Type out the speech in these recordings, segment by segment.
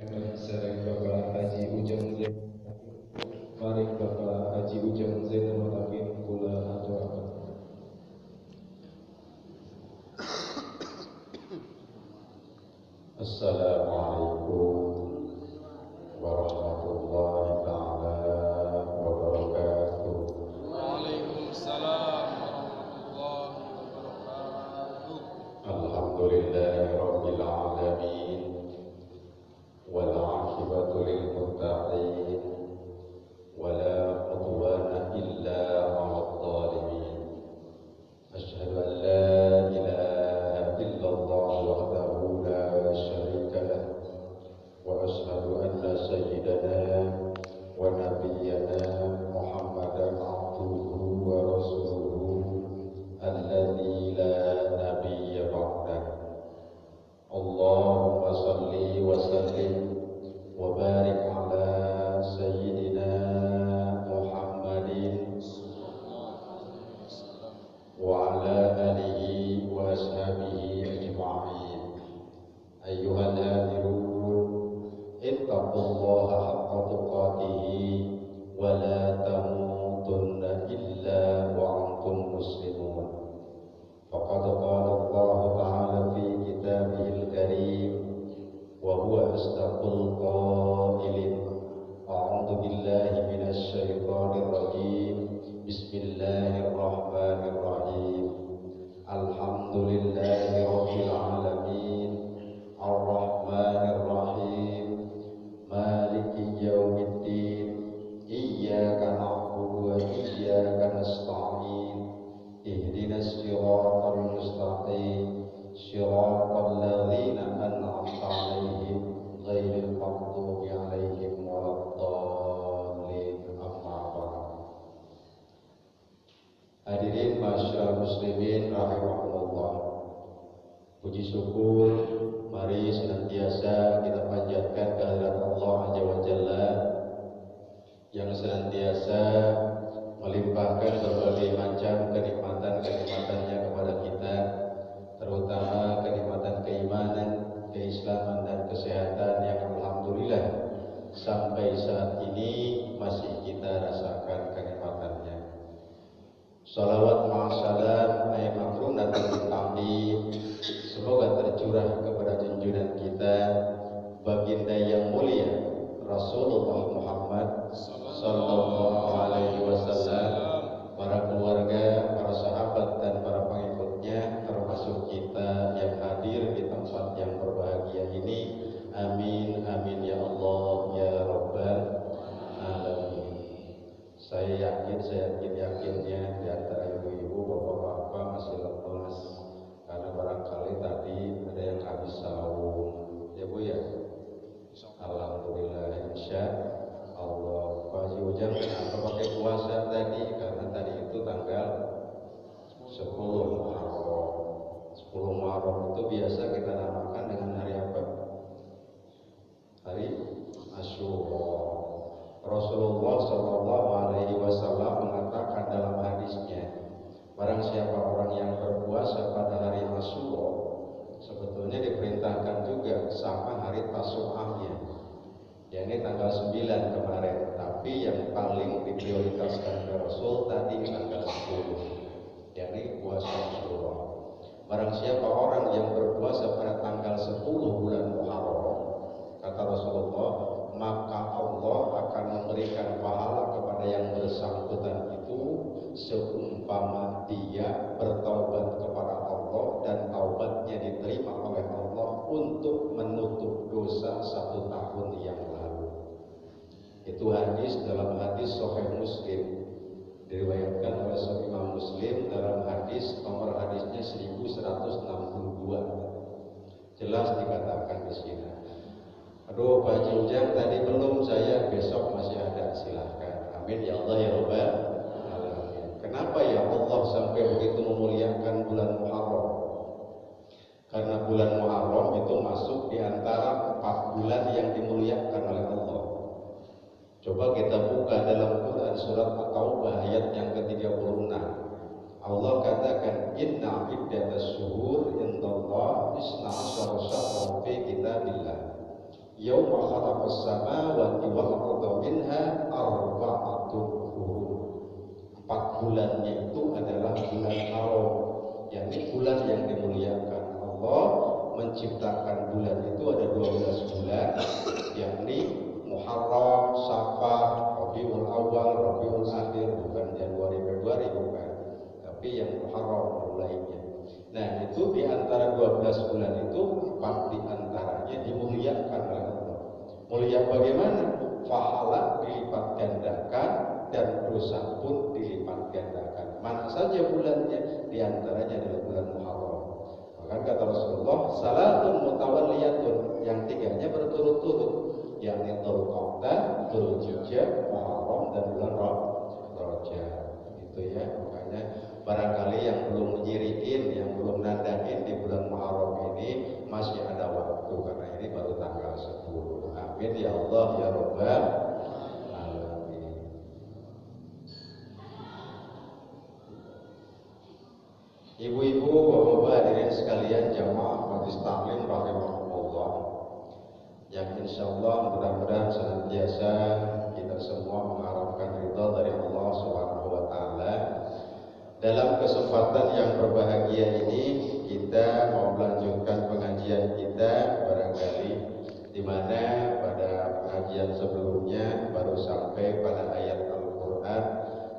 Sareng Bapak Haji Ujang Zain, mari Bapak Haji Ujang Zain matakin kula aturaken. Assalamualaikum warahmatullahi taala wabarakatuh. Waalaikumsalam warahmatullahi wabarakatuh. Alhamdulillahirabbil alamin wal 'aqibatu lil muttaqin wala 'udwana illa 'alal zalimin. Asyhadu an la ilaha illallah wahdahu la syarika lah wa asyhadu anna sayyidana wa nabiyyana Muhammadan abduhu wa rasuluhu alladzi la nabiyya ba'dah. Allahumma salli wa sallim wa barik ala sayyidina Muhammadin wa ala alihi wa ashabihi ajma'in. Ayyuhal hadirun, ittaqullaha haqqa tuqatihi wa la tamutunna illa wa antum muslimun. Faqad qala Allah ta'ala fi kitabihil karim wa huwa asdaqul qailin. A'udzu billahi minasy syaithanir rajim. Bismillahirrahmanirrahim. Alhamdulillahi rabbil alamin. Ar-Rahmanir Rahim. Maliki yaumiddin. Iyyaka na'budu wa iyyaka nasta'in. Ihdinas siratal mustaqim. Siratal ladzina an'amta 'alaihim ghairil maghdubi 'alaihim waladdallin. Amma ba'd. Hadirin masyarakat muslimin rahimahumullah. Puji syukur mari senantiasa kita panjatkan kehadirat Allah Azza wa Jalla yang senantiasa melimpahkan berbagai macam kenikmatan-kenikmatannya kepada kita, terutama kenikmatan keimanan, keislaman dan kesehatan yang alhamdulillah sampai saat ini masih kita rasakan kenikmatannya. Salawat ma'asalam ayat makrunatul ta'lim semoga tercurah kepada junjungan kita baginda yang mulia Rasulullah Muhammad sallallahu alaihi wasallam, para keluarga, para sahabat dan para pengikutnya, termasuk kita yang hadir di tempat yang berbahagia ini. Amin amin ya Allah ya rabbal alamin. Saya yakinnya di antara ibu-ibu, bapak-bapak masih lemas karena barangkali tadi ada yang habis sahur. Ya Bu ya. Alhamdulillah, insya Allah. Pak Haji Ujang kenapa pakai puasa tadi? Karena tadi itu tanggal 10 Muharram. 10 Muharram itu biasa kita namakan dengan hari apa? Hari Asyura. Rasulullah Shallallahu Alaihi Wasallam mengatakan dalam hadisnya, barang siapa orang yang berpuasa pada hari Asyura, sebetulnya diperintahkan juga sama hari Tasu'ahnya, yakni tanggal 9 kemarin, tapi yang paling diprioritaskan oleh Rasul tadi tanggal 10, yakni puasa Asyura. Barang siapa orang yang berpuasa pada tanggal 10 bulan Muharram, kata Rasulullah, maka Allah akan memberikan pahala kepada yang bersangkutan itu seumpama dia bertaubat kepada Allah dan taubatnya diterima oleh Allah untuk menutup dosa 1 tahun yang lalu. Itu hadis dalam hadis Sahih Muslim, diriwayatkan oleh Sahih Imam Muslim dalam hadis nomor hadisnya 1162. Jelas dikatakan di sini. Aduh Pak Haji Ujang tadi belum, saya besok masih ada, silahkan. Amin ya Allah ya Rabbal alamin. Kenapa ya Allah sampai begitu memuliakan bulan Muharram? Karena bulan Muharram itu masuk di antara 4 bulan yang dimuliakan oleh Allah. Coba kita buka dalam Quran surat At-Taubah ayat yang ke-36. Allah katakan, inna iddatas syuhur indallah isna asyara syahran fi kitabillah yauma khalaqas samawati wal arda minha arba'atun hurum. 4 bulannya itu adalah bulan haram, yakni bulan yang dimuliakan. Allah menciptakan bulan itu ada 12 bulan, yakni Muharram, Safar, Rabiul Awal, Rabiul Akhir, bukan Januari Februari, bukan, tapi yang Muharram mulainya. Nah, itu di antara 12 bulan itu 4 di antaranya dimuliakan oleh Allah. Mulia bagaimana? Pahala dilipat gandakan dan dosa pun dilipat gandakan. Mana saja bulannya? Di antaranya adalah bulan Muharram. Maka kata Rasulullah, salatun mutawalliyatun, yang 3-nya berturut-turut, yakni Dzulqa'dah, Dzulhijjah, Muharram dan bulan Rajab. Gitu ya. Makanya barangkali yang belum menyirikin, yang belum nandain di bulan Muharram ini masih ada waktu, karena ini baru tanggal 10. Amin ya Allah ya Rabbal alamin. Ibu-ibu, bapak-bapak, hadirin sekalian jamaah majelis taklim rahimahumullah, yang insyaallah mudah-mudahan senantiasa kita semua mengharapkan ridha dari Allah Subhanahu wa taala. Dalam kesempatan yang berbahagia ini kita mau melanjutkan pengajian kita, barangkali di mana pada pengajian sebelumnya baru sampai pada ayat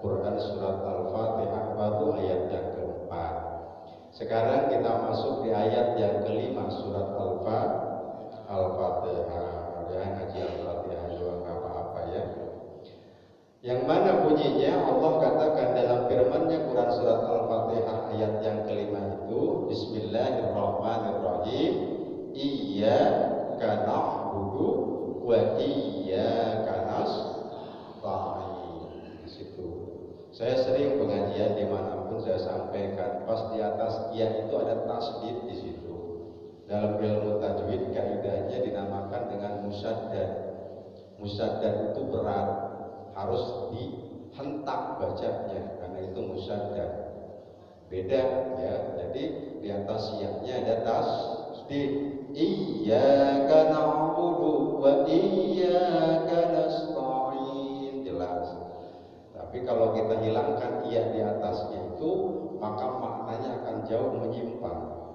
Quran surat Al-Fatihah, baru ayat yang keempat. Sekarang kita masuk di ayat yang kelima surat Al-Fatihah. Ya, ngaji Al-Fatihah juga nggak apa-apa ya. Yang mana bunyinya Allah katakan dalam firman-Nya Quran surat Al-Fatihah ayat yang kelima itu, Bismillahirrahmanirrahim, Iyyaka na'budu wa iyyaka nasta'in. Di situ saya sering pengajian dimanapun saya sampaikan, pas di atas iya itu ada tasdid di situ. Dalam ilmu tajwid kaidahnya dinamakan dengan musaddad. Musaddad itu berat, harus dihentak bacanya, karena itu musaddad. Beda ya. Jadi di atas iya-nya ada tasdid. Iyyaka na'budu wa iyyaka nasta'in, jelas. Tapi kalau kita hilangkan iya di atasnya itu, maka maknanya akan jauh menyimpang.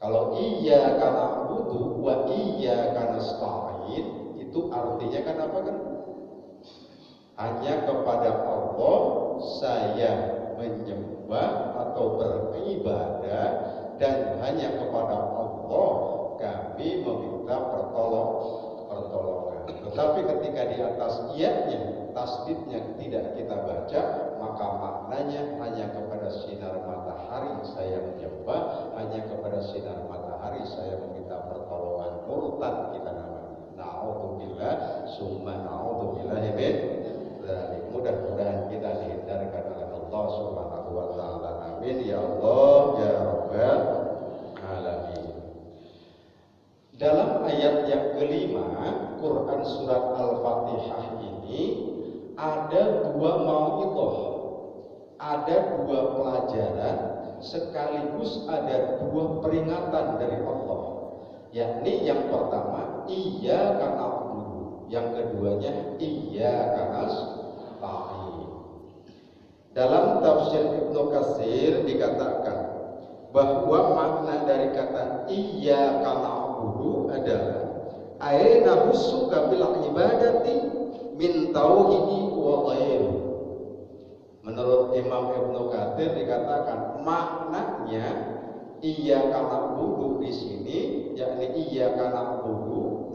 Kalau iyyaka na'budu wa iyyaka nasta'in, itu artinya kan apa kan? Hanya kepada Allah saya menyembah atau beribadah, dan hanya kepada Allah kami meminta pertolongan. Tetapi ketika di atas iya-nya, tasdidnya tidak kita baca, maka maknanya hanya kepada sinar matahari saya menyembah, hanya kepada sinar matahari saya meminta pertolongan. Murtad kita namanya. Na'udzubillah summa na'udzubillah min dzalik. Mudah-mudahan kita dihindarkan oleh Allah Subhanahu wa taala. Amin ya Allah ya Rabbal alamin. Dalam ayat yang kelima Quran surat Al-Fatihah ini ada 2 mau'idhah, ada 2 pelajaran, sekaligus ada 2 peringatan dari Allah. Yakni yang pertama iyyaka na'budu, yang keduanya iyyaka nasta'in. Dalam tafsir Ibnu Katsir dikatakan bahwa makna dari kata iyyaka na'budu adalah aina husuka bil ibadati min tauhidi wa ghairi. Menurut Imam Ibnu Katsir dikatakan maknanya iyyaka na'budu di sini, yakni iyyaka na'budu,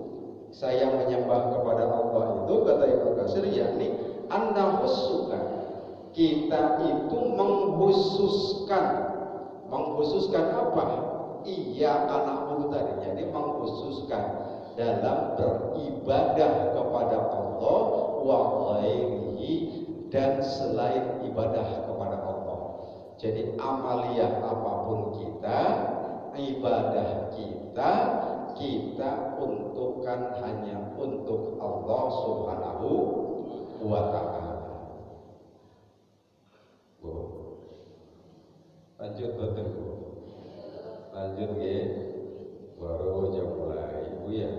saya menyembah kepada Allah itu, kata Ibnu Katsir, yakni anna husuka, kita itu mengkhususkan apa? Iyyaka na'budu tadi, jadi mengkhususkan dalam beribadah kepada Allah wa ghairihi, dan selain ibadah kepada Allah. Jadi amaliyah apapun kita, ibadah kita untukkan hanya untuk Allah Subhanahu wa ta'ala. Bu, lanjut betul Bu. Lanjut ya. Baru aja mulai Ibu ya.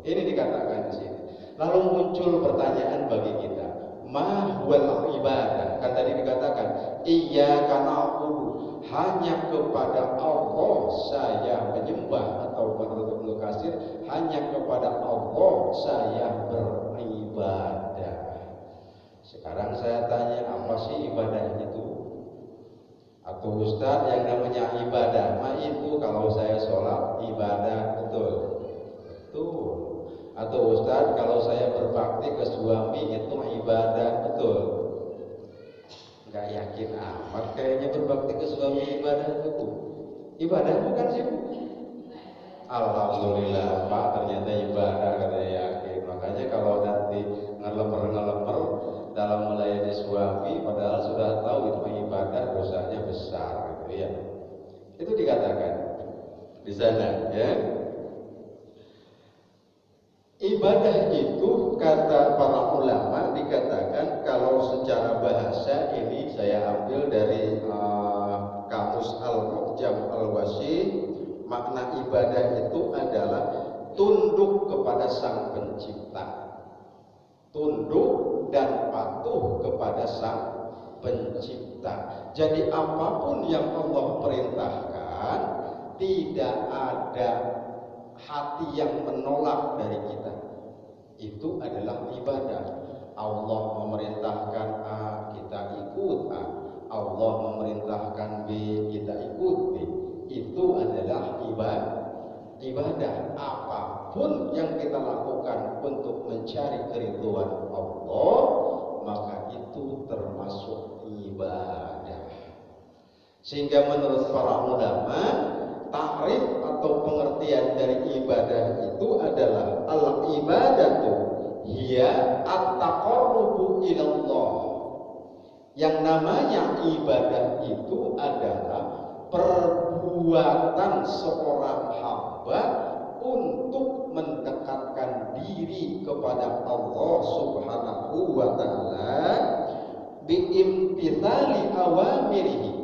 Ini dikatakan di sini. Lalu muncul pertanyaan bagi kita, ma huwal ibadah? Kan tadi dikatakan, iyyaka na'budu, hanya kepada Allah saya menyembah, atau menurut Kasir, hanya kepada Allah saya beribadah. Sekarang saya tanya, apa sih ibadah itu? Atau Ustaz, yang namanya ibadah mah itu kalau saya sholat ibadah, betul? Betul. Atau Ustaz, kalau saya berbakti ke suami itu ibadah, betul? Nggak yakin amat kayaknya berbakti ke suami ibadah itu. Ibadah bukan sih? Alhamdulillah Pak, ternyata ibadah, katanya yakin. Makanya kalau nanti ngelemer-ngelemer dalam melayani suami, padahal sudah tahu itu ibadah, dosanya besar, gitu ya. Itu dikatakan di sana, ya. Ibadah itu kata para ulama dikatakan kalau secara bahasa, ini saya ambil dari Kamus Al-Mu'jam Al-Wasi, makna ibadah itu adalah tunduk kepada Sang Pencipta. Tunduk dan patuh kepada Sang Pencipta. Jadi apapun yang Allah perintahkan, tidak ada hati yang menolak dari kita. Itu adalah ibadah. Allah memerintahkan A, kita ikut A. Allah memerintahkan B, kita ikut B. Itu adalah ibadah. Apapun yang kita lakukan untuk mencari keridhaan Allah, maka itu termasuk ibadah. Sehingga menurut para ulama, takrif atau pengertian dari ibadah itu adalah al-ibadatu hiya at-taqarrubu ilallah. Yang namanya ibadah itu adalah perbuatan seorang hamba untuk mendekatkan diri kepada Allah Subhanahu wa ta'ala biimtithali awamirihi,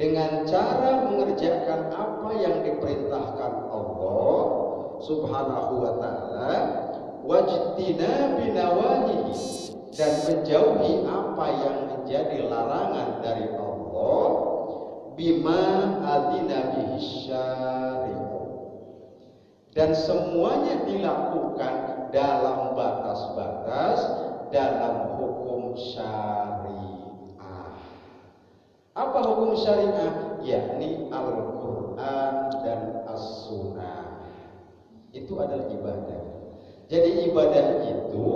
dengan cara mengerjakan apa yang diperintahkan Allah Subhanahu wa ta'ala, wajtinabi nawahihi, dan menjauhi apa yang menjadi larangan dari Allah, bima adina bihi syari'u, dan semuanya dilakukan dalam batas-batas dalam hukum syariah. Apa hukum syariah? Yakni Al-Quran dan As-Sunnah. Itu adalah ibadah. Jadi ibadah itu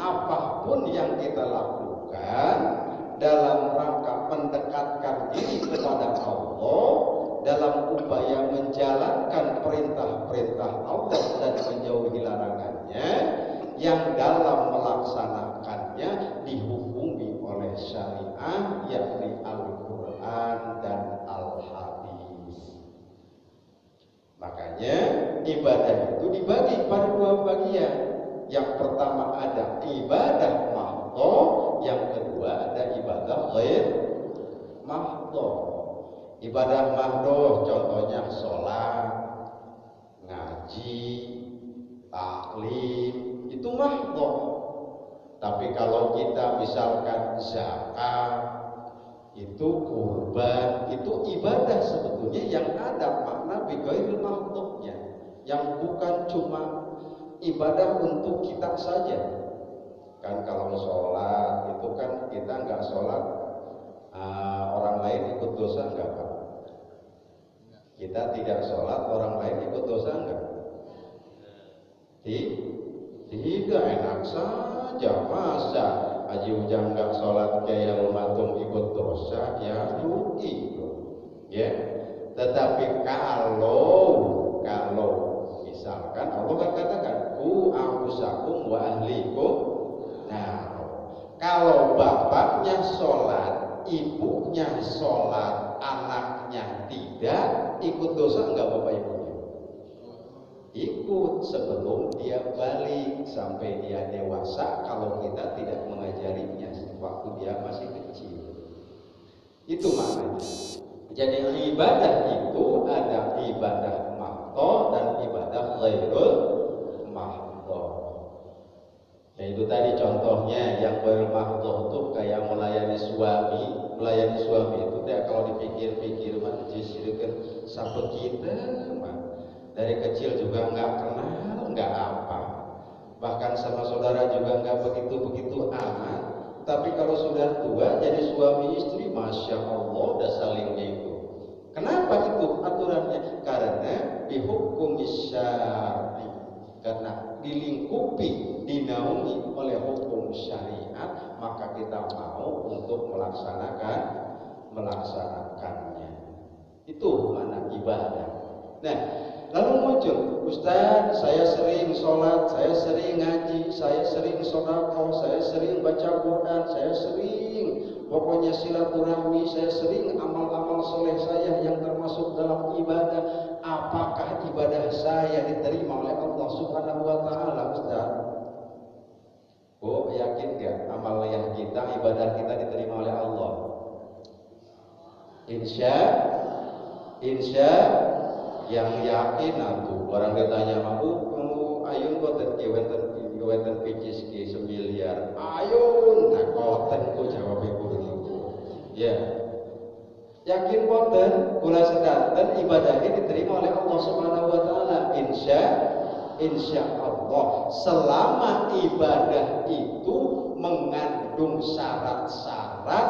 apapun yang kita lakukan dalam rangka mendekatkan diri kepada Allah, dalam upaya menjalankan perintah-perintah Allah dan menjauhi larangannya, yang dalam melaksanakannya dihukumi oleh syariah, yakni Al-Quran dan Al-Hadis. Makanya ibadah itu dibagi pada dua bagian. Yang pertama ada ibadah mahdhah, yang kedua ada ibadah ghair mahdhah. Ibadah mahdhah contohnya sholat, ngaji, taklim, itu mahdhah. Tapi kalau kita misalkan zakat, itu kurban, itu ibadah sebetulnya yang ada makna bighairil mahdhahnya, yang bukan cuma ibadah untuk kita saja. Kan kalau sholat itu kan kita nggak sholat, orang lain ikut dosa nggak Pak? Kita tidak sholat, orang lain ikut dosa nggak? Tidak, enak saja. Masa Haji Ujang nggak sholat, Kiai Almatum ikut dosa? Ya rugi, ya. Tetapi kalau misalkan Allah kan katakan ku anfusakum wa ahlikum. Nah, kalau bapaknya sholat, ibunya sholat, anaknya tidak, ikut dosa enggak bapak ibunya? Ikut sebelum dia balik sampai dia dewasa, kalau kita tidak mengajarinya waktu dia masih kecil. Itu maknanya. Jadi ibadah itu ada ibadah mahdhah dan ibadah ghairul mahdhah. contohnya yang bermakhluk tuh kayak melayani suami. Melayani suami itu dia kalau dipikir-pikir mah kan sampai kita mah dari kecil juga nggak kenal, nggak apa. Bahkan sama saudara juga nggak begitu-begitu amat. Tapi kalau sudah tua jadi suami istri, masya Allah udah salingnya itu. Kenapa itu aturannya? Karena dihukum syar'i, karena dilingkupi, dinaungi oleh hukum syariat, maka kita mau untuk melaksanakannya. Itu mana ibadah. Nah, lalu muncul, Ustaz, saya sering sholat, saya sering ngaji, saya sering sedekah, saya sering baca Quran, saya sering pokoknya silaturahmi, saya sering amal-amal soleh saya yang termasuk dalam ibadah. Apakah ibadah saya diterima oleh Allah Subhanahu wa Ta'ala, Ustaz? Oh, yakin gak amal yang kita, ibadah kita diterima oleh Allah? Insya yang yakin aku orang ditanya mau kamu ayun boten wenten picis ki 1 miliar ayun nah koten ku jawab ibu begitu ya yakin boten kula sedanten ibadahnya diterima oleh Allah Subhanahu wa Ta'ala insya Allah selama ibadah itu mengandung syarat-syarat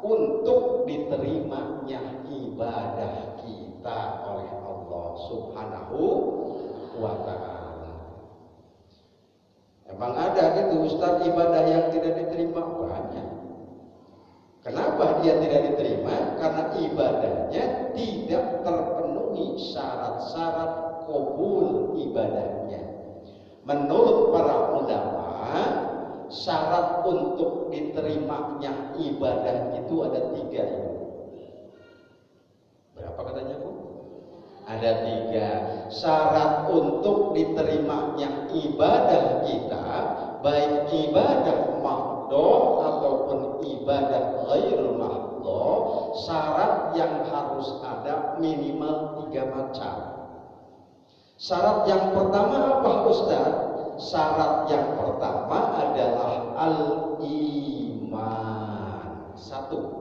untuk diterimanya ibadah kita oleh Allah Subhanahu wa Ta'ala. Emang ada gitu Ustaz ibadah yang tidak diterima banyak. Kenapa dia tidak diterima? Karena ibadahnya tidak terpenuhi syarat-syarat qabul ibadahnya. Menurut para ulama, syarat untuk diterimanya ibadah itu ada 3. Berapa katanya Bu? Ada 3. Syarat untuk diterimanya ibadah kita, baik ibadah mahdhah ataupun ibadah ghairul mahdhah, syarat yang harus ada minimal 3 macam. Syarat yang pertama apa Ustaz? Syarat yang pertama adalah al-iman. 1.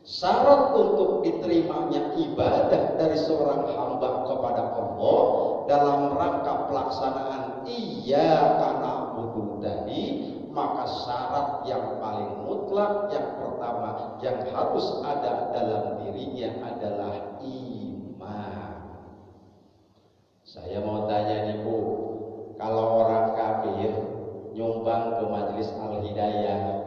Syarat untuk diterimanya ibadah dari seorang hamba kepada Allah dalam rangka pelaksanaan iyyaka na'budu tadi, maka syarat yang paling mutlak yang pertama yang harus ada dalam dirinya adalah iman. Saya mau tanya nih Bu, kalau orang kafir nyumbang ke majelis Al-Hidayah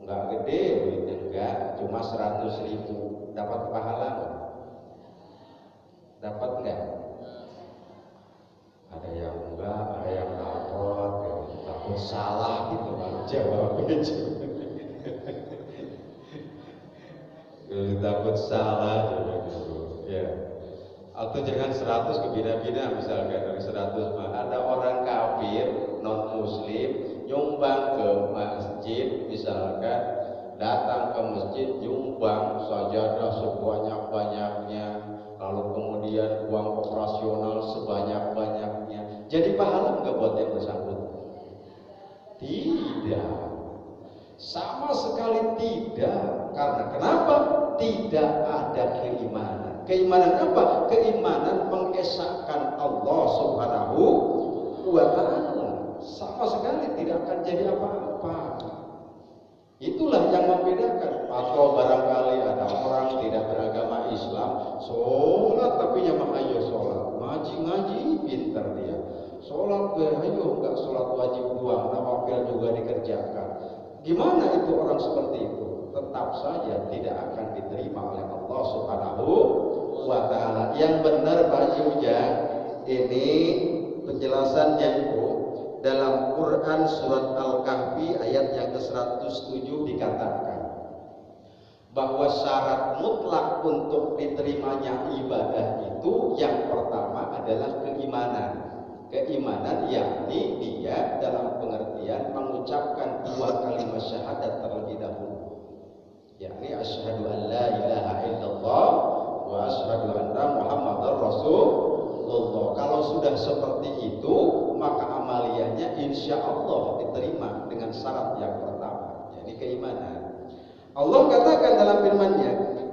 enggak gede duitnya, enggak, cuma 100.000, dapat pahala enggak? Dapat enggak? Ada yang enggak, ada yang dapat, takut salah gitu baru jawabnya. Takut salah gitu. Ya. Atau jangan 100 kebina-bina misalkan dari 100 mah ada orang kafir non muslim nyumbang ke masjid misalkan, datang ke masjid nyumbang sajadah sebanyak-banyaknya, lalu kemudian uang operasional sebanyak-banyaknya, jadi pahala enggak buat yang bersangkutan? Tidak, sama sekali tidak. Karena kenapa? Tidak ada keimanan. Keimanan apa? Keimanan mengesahkan Allah Subhanahu wa Ta'ala. Sama sekali tidak akan jadi apa-apa. Itulah yang membedakan. Atau barangkali ada orang tidak beragama Islam, sholat tapi nyamah ayo sholat, ngaji pintar dia, sholat ayo enggak sholat wajib doang, nawafil juga dikerjakan. Gimana itu orang seperti itu? Tetap saja tidak akan diterima oleh Allah Subhanahu wa Ta'ala. Yang benar Pak Ujang, ini penjelasannya itu dalam Quran surat Al-Kahfi ayat yang ke-107 dikatakan bahwa syarat mutlak untuk diterimanya ibadah itu yang pertama adalah keimanan. Keimanan yakni dia dalam pengertian mengucapkan 2 kalimat syahadat terlebih dahulu, yakni asyhadu an la ilaha illallah wa asyhadu anna muhammadar rasulullah. Kalau sudah seperti itu, maka amaliyahnya insya Allah diterima dengan syarat yang pertama, yakni keimanan. Allah katakan dalam firman-Nya,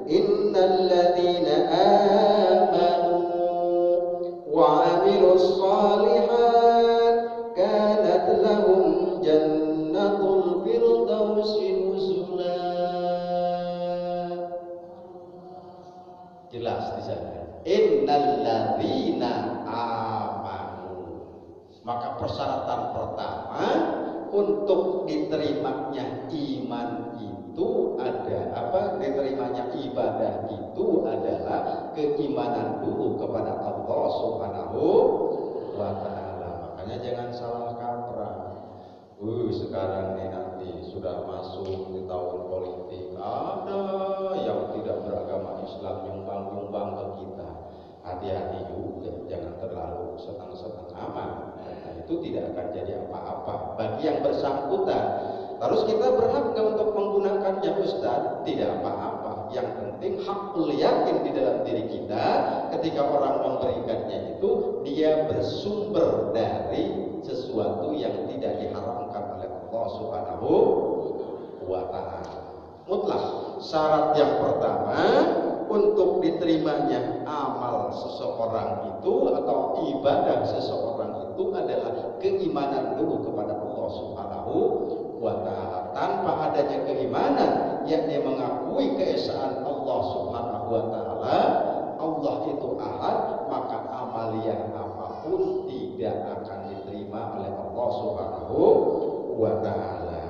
innal ladzina amanu wa 'amilus shalihat kanat lahum jannatul firdausi nuzula. Jelas di sana. Innal ladzina amanu. Maka persyaratan pertama untuk diterimanya iman itu ada apa? Diterimanya ibadah itu adalah keimanan dulu kepada Allah Subhanahu wa taala. Makanya jangan salah kaprah. Sekarang ini nanti sudah masuk di tahun politik, ada yang tidak beragama Islam nyumbang-nyumbang ke kita. Hati-hati juga, jangan terlalu setengah-setengah aman. Nah, itu tidak akan jadi apa-apa bagi yang bersangkutan. Terus kita berhak untuk menggunakannya, Ustaz? Tidak apa-apa. Yang penting hakul yakin di dalam diri kita ketika orang memberikannya itu dia bersumber dari sesuatu yang tidak diharamkan oleh Allah Subhanahu wa taala. Mutlak. Syarat yang pertama untuk diterimanya amal seseorang itu atau ibadah seseorang itu adalah keimanan dulu kepada Allah Subhanahu wa taala. Tanpa adanya keimanan, yakni mengakui keesaan Allah Subhanahu wa taala, Allah itu ahad, maka amaliyah apapun tidak akan diterima oleh Allah Subhanahu wa taala.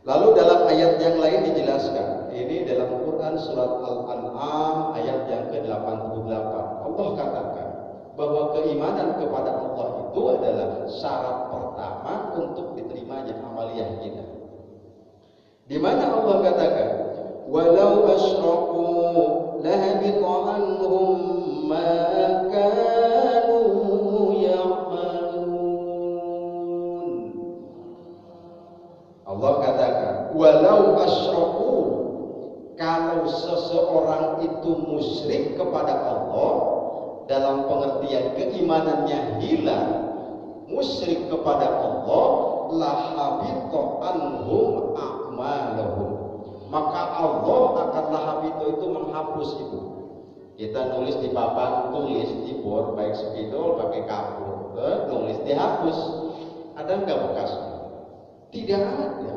Lalu dalam ayat yang lain dijelaskan, ini dalam Quran surat Al-An'am ayat yang ke-88. Allah katakan bahwa keimanan kepada Allah itu adalah syarat pertama untuk diterimanya amaliyah kita. Di mana Allah katakan, walau asyraku lahabita anhum ma kanu ya'malun. Allah katakan, walau asyraku, kalau seseorang itu musyrik kepada Allah dalam pengertian keimanannya hilang, musyrik kepada Allah, lahabita anhum a'malahum, maka Allah akan lahabita itu menghapus itu. Kita nulis di papan tulis di board baik spidol pakai kapur, nulis dihapus. Ada nggak bekasnya? Tidak ada.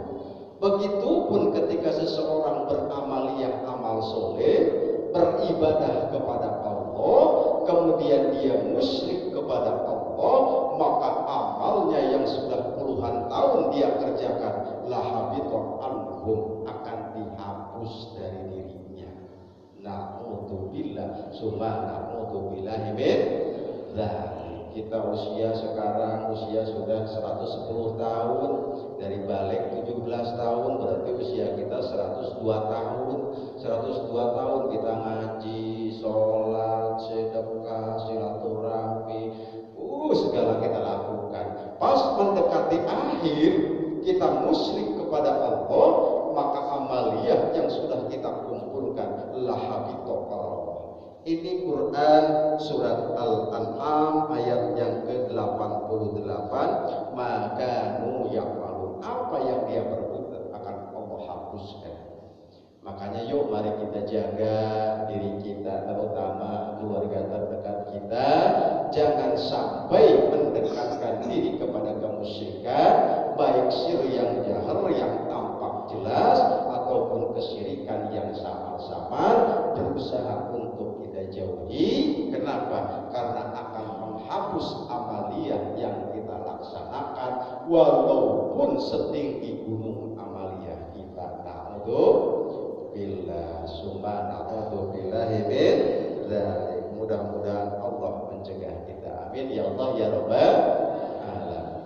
Begitupun ketika seseorang beramaliyah amal soleh, beribadah kepada Allah, kemudian dia musyrik kepada Allah, maka amalnya yang sudah puluhan tahun dia kerjakan, lahabita anhum, akan dihapus dari dirinya. Na'udzubillah, summa na'udzubillahi min dzalik. Kita usia sekarang sudah 110 tahun, dari balik 17 tahun berarti usia kita 102 tahun. 102 tahun kita ngaji, sholat, sedekah, silaturahmi, segala kita lakukan. Pas mendekati akhir kita musyrik kepada Allah, maka amaliyah yang sudah kita kumpulkan lahabita Allah. Ini Quran surat Al-An'am ayat yang ke-88. Maka ya'malun, apa yang dia berbuat akan Allah hapuskan. Makanya yuk mari kita jaga diri kita, terutama keluarga terdekat kita, jangan sampai mendekatkan diri kepada kemusyrikan, baik syirik yang jahar yang tampak jelas ataupun kesyirikan yang samar-samar, berusaha untuk kita jauhi. Kenapa? Karena akan menghapus amaliyah yang kita laksanakan walaupun setinggi gunung amaliyah kita. Na'udzubillah, summa na'udzubillahi min dzalik. Mudah-mudahan Allah mencegah kita. Amin ya Allah ya Rabbal alamin.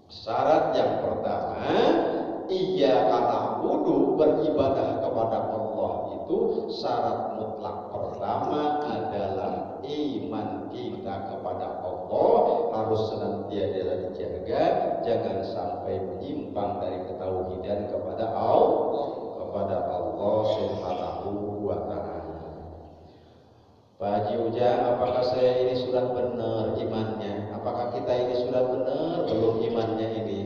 Syarat yang pertama, iyyaka na'budu, beribadah kepada Allah itu syarat mutlak pertama adalah iman kita kepada Allah harus senantiasa dijaga, jangan sampai menyimpang dari ketauhidan kepada Allah Subhanahu wa taala. Pak Haji Ujang, apakah saya ini sudah benar imannya? Apakah kita ini sudah benar belum imannya ini?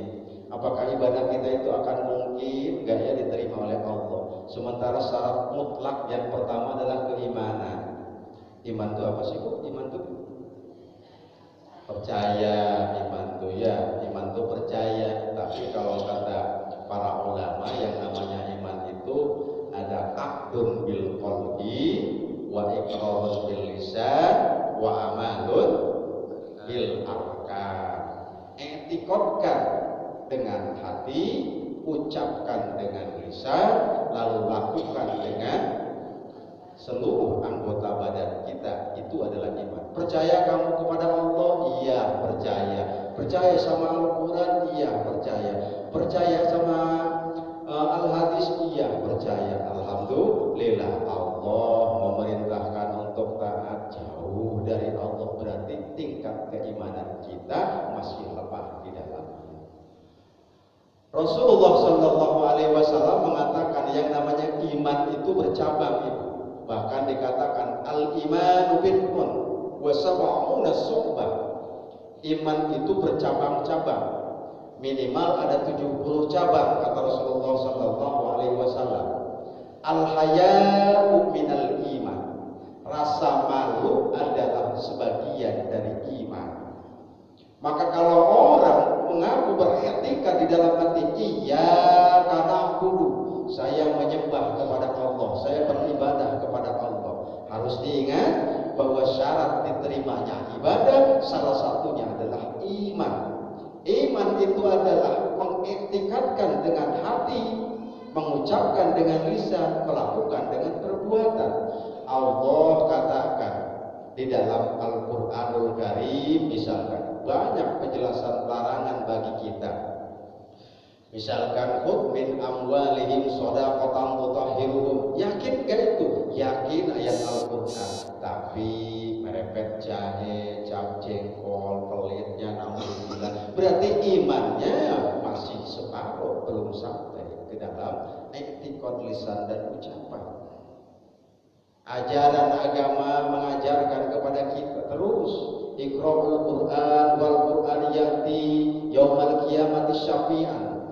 Apakah ibadah kita itu akan mungkin gak ya diterima oleh Allah? Sementara syarat mutlak yang pertama adalah keimanan. Iman itu apa sih kok? Iman itu percaya, iman itu ya, iman itu percaya. Tapi kalau kata para ulama yang namanya iman itu ada aqdun bil qalbi wa iqrarun bil lisan wa amalun bil arkan. Etikotkan dengan hati, ucapkan dengan lisan, lalu lakukan dengan seluruh anggota badan kita. Itu adalah iman. Percaya kamu kepada Allah? Iya, percaya. Percaya sama Al-Quran? Iya, percaya. Percaya sama Al-Hadis? Iya, percaya. Alhamdulillah, Allah memerintahkan untuk taat. Jauh dari Allah berarti tingkat keimanan kita masih lemah di dalamnya. Rasulullah Shallallahu Alaihi Wasallam mengatakan yang namanya iman itu bercabang, Ibu. Bahkan dikatakan al-imanu bid'un wa sab'una syu'bah. Iman itu bercabang-cabang. Minimal ada 70 cabang kata Rasulullah Shallallahu Alaihi Wasallam. Al-haya'u minal iman. Rasa malu adalah sebagian dari iman. Maka kalau orang mengaku beretika di dalam hati, iya karena dulu saya menyembah kepada Allah, saya beribadah kepada Allah, harus diingat bahwa syarat diterimanya ibadah salah satunya adalah iman. Iman itu adalah mengetikatkan dengan hati, mengucapkan dengan lisan, melakukan dengan perbuatan. Allah katakan di dalam Al-Quranul Karim, misalkan banyak penjelasan larangan bagi kita. Misalkan khudh min amwalihim shadaqatan tutahhiruhum. Yakin gak itu? Yakin ayat Al-Quran. Tapi merepet jahe, cap jengkol, pelitnya naudzubillah. Berarti imannya masih separuh, belum sampai ke dalam i'tiqad lisan dan ucapan. Ajaran agama mengajarkan kepada kita terus iqra'ul Qur'an wal Qur'an ya'ti yaumal qiyamati syafi'an.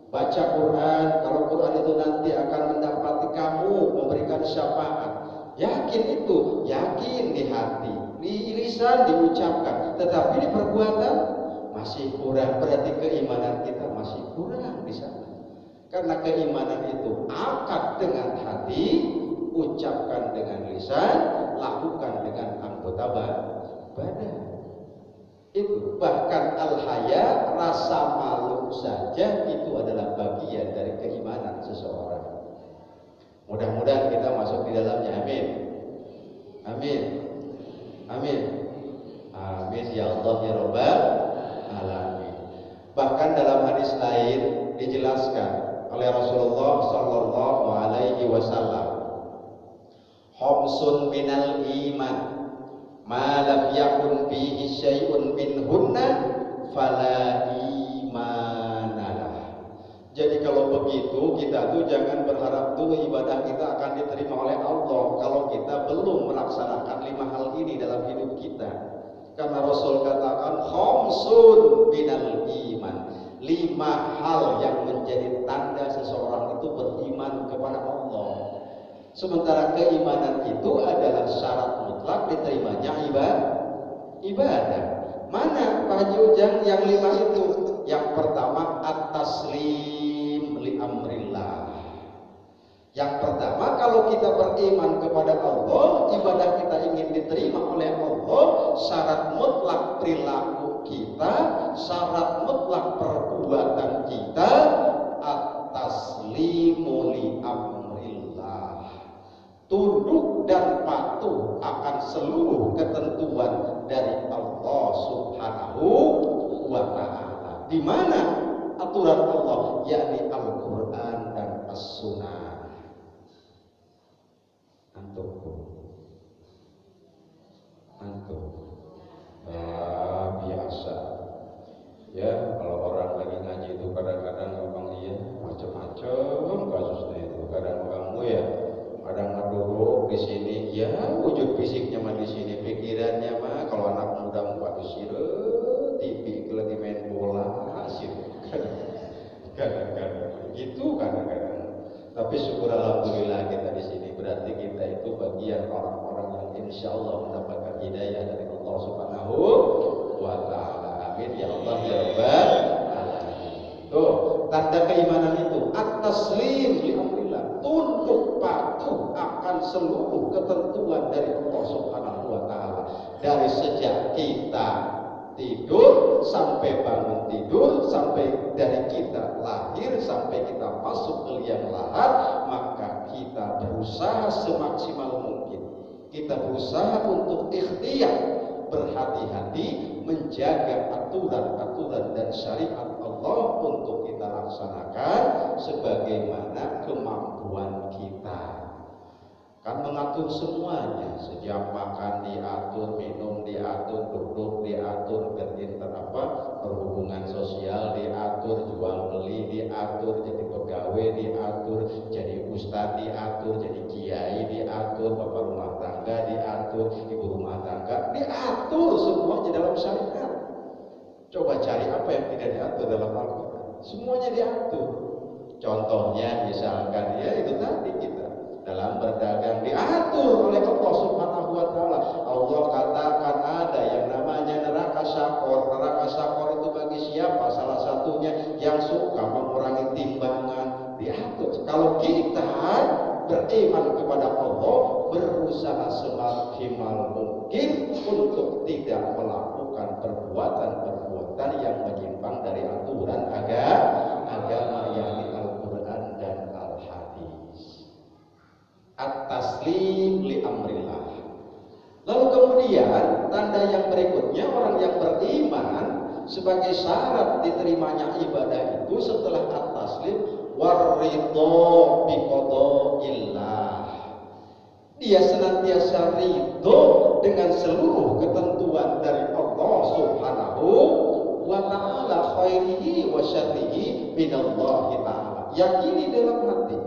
Baca Quran, kalau Quran itu nanti akan mendapati kamu, memberikan syafaat. Yakin itu, yakin di hati, di lisan diucapkan, tetapi di perbuatan masih kurang. Berarti keimanan kita masih kurang di sana. Karena keimanan itu akad dengan hati, ucapkan dengan lisan, lakukan dengan anggota badan. Itu bahkan al-haya, rasa malu saja itu adalah bagian dari keimanan seseorang. Mudah-mudahan kita masuk di dalamnya. Amin. Amin. Amin. Amin ya Allah ya Rabbal alamin. Bahkan dalam hadis lain dijelaskan oleh Rasulullah sallallahu alaihi wasallam, khamsun minal iman ma lam yakun fihi syai'un minhunna fala imanalah. Jadi kalau begitu kita tuh jangan berharap tuh ibadah kita akan diterima oleh Allah kalau kita belum melaksanakan 5 hal ini dalam hidup kita. Karena Rasul katakan khamsun minal iman, 5 hal yang menjadi tanda seseorang itu beriman kepada Allah. Sementara keimanan itu adalah syarat mutlak diterimanya ibadah. Mana Pak Haji Ujang yang 5 itu? Yang pertama at-taslim li amrillah. Yang pertama, kalau kita beriman kepada Allah, ibadah kita ingin diterima oleh Allah, syarat mutlak perilaku kita, syarat mutlak perbuatan kita at-taslimu li amrillah. Tunduk dan patuh akan seluruh ketentuan dari Allah Subhanahu wa Ta'ala. Di mana aturan Allah, yakni Al-Quran dan As-Sunnah. Antum biasa ya, kalau orang lagi ngaji itu kadang-kadang ngomong iya macam-macam kasusnya itu. Kadang kamu ya, kadang ngeduruk di sini, ya wujud fisiknya mah di sini, pikirannya mah kalau anak muda muka usir TV lagi main bola hasil. Tapi syukur alhamdulillah kita di sini. Berarti kita itu bagian orang-orang yang insya Allah mendapatkan hidayah dari Allah Subhanahu wa Ta'ala. Amin ya Allah ya Rabbal alamin. Tuh, tanda keimanan itu at-taslim li amrillah, tunduk patuh akan seluruh ketentuan dari Allah Subhanahu wa Ta'ala. Dari sejak kita tidur sampai bangun tidur, sampai dari kita lahir sampai kita masuk ke liang lahat, maka kita berusaha semaksimal mungkin. Kita berusaha untuk ikhtiar, berhati-hati menjaga aturan-aturan dan syariat Allah untuk kita laksanakan sebagaimana kemampuan kita. Kan mengatur semuanya, sejak makan diatur, minum diatur, duduk diatur, berhubungan sosial diatur, jual beli diatur, jadi pegawai diatur, jadi ustadz diatur, jadi kiai diatur, bapak rumah tangga diatur, ibu rumah tangga diatur, semuanya dalam syariat. Coba cari apa yang tidak diatur dalam Al-Quran, semuanya diatur. Contohnya misalkan ya itu tadi kita dalam berdagang diatur oleh Allah Subhanahu wa Ta'ala. Allah katakan ada yang namanya neraka syakor. Neraka syakor itu bagi siapa? Salah satunya yang suka mengurangi timbangan. Diatur. Kalau kita beriman kepada Allah, berusaha semaksimal mungkin untuk tidak melakukan perbuatan-perbuatan yang menyimpang dari aturan agama yang di Al-Quran dan Al-Hadis. At-taslim li amrillah. Lalu kemudian tanda yang berikutnya, orang yang beriman sebagai syarat diterimanya ibadah itu setelah at-taslim waridho bi qadaillah. Dia senantiasa ridho dengan seluruh ketentuan dari Allah Subhanahu wa Ta'ala, khairihi wa syarrihi minallahi ta'ala. Yakini dalam hati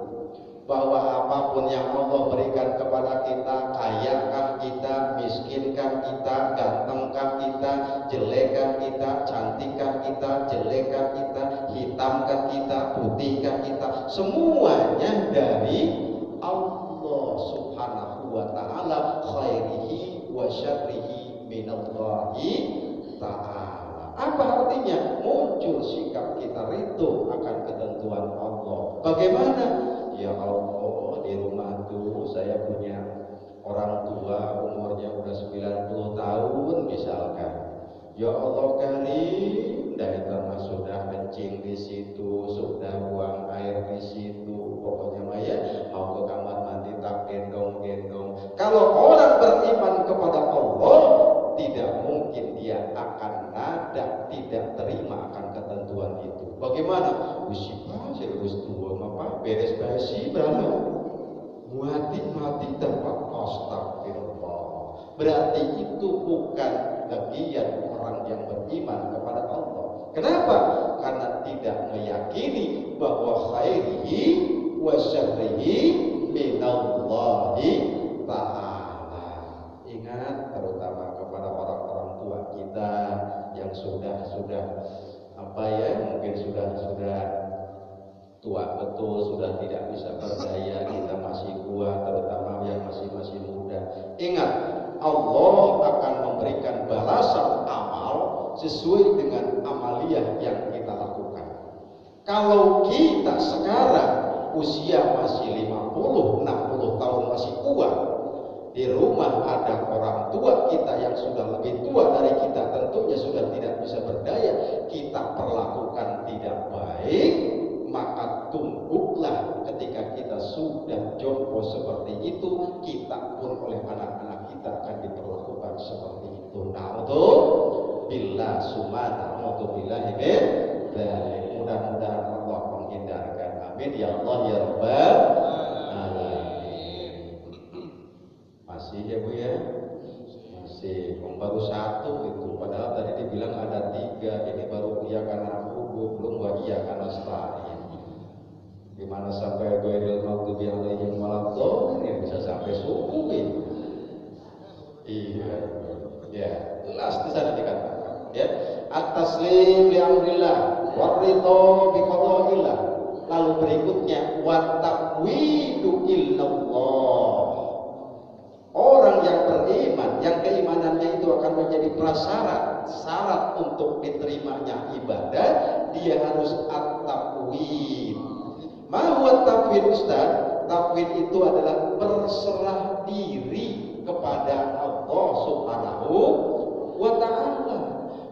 bahwa apapun yang Allah berikan kepada kita, kayakah kita, miskinkah kita, gantengkah kita, jelekkah kita, cantikkah kita, jelekkah kita, hitamkah kita, putihkah kita, semuanya dari Allah Subhanahu wa Ta'ala, khairihi wa syarrihi minallahi ta'ala. Apa artinya? Muncul sikap kita ridho akan ketentuan Allah. Bagaimana? Ya Allah, di rumah tuh saya punya orang tua umurnya udah 90 tahun misalkan. Ya Allah Karim, dari tanah sudah kencing di situ, sudah buang air di situ, pokoknya Maya mau ke kamar mandi tak gendong-gendong. Kalau orang beriman kepada Allah, tidak mungkin dia akan nada tidak terima akan ketentuan itu. Bagaimana? Usipa serius tua apa beres basi berapa? Mati tempat astagfirullah. Berarti itu bukan bagian orang yang beriman kepada Allah. Kenapa? Karena tidak meyakini bahwa khairihi wa syarrihi minallahi ta'ala. Ingat terutama kepada orang-orang tua kita yang sudah mungkin sudah tua betul, sudah tidak bisa berdaya, kita masih kuat, terutama yang masih muda. Ingat, Allah akan memberikan balasan amal sesuai dengan amaliyah yang kita lakukan. Kalau kita sekarang usia masih 50, 60 tahun masih kuat, di rumah ada orang tua kita yang sudah lebih tua dari kita, tentunya sudah tidak bisa berdaya, kita perlakukan tidak baik, maka tunggulah ketika kita sudah jompo seperti itu, kita pun oleh anak-anak kita akan diperlakukan seperti itu. Na'udzubillah summa na'udzubillah dari mudah-mudahan Allah menghindarkan. Amin ya Allah ya Rabbal alamin. Masih ya Bu ya? Masih. Baru satu itu, padahal tadi dibilang ada 3. Ini baru iya karena aku belum wa iya karena stain. Gimana sampai ghairil maghdubi alaihim waladdallin, ya bisa sampai subuh ini. Iya. Ya, jelas di sana dikatakan, ya. At-taslim li amrillah, waridho bi qadaillah. Lalu berikutnya wa taqwidu illallah. Orang yang beriman, yang keimanannya itu akan menjadi prasyarat, syarat untuk diterimanya ibadah, dia harus at-taqwid. Ma huwa taqwid, Ustaz? Taqwid itu adalah berserah diri kepada Allah Subhanahu wa ta'ala.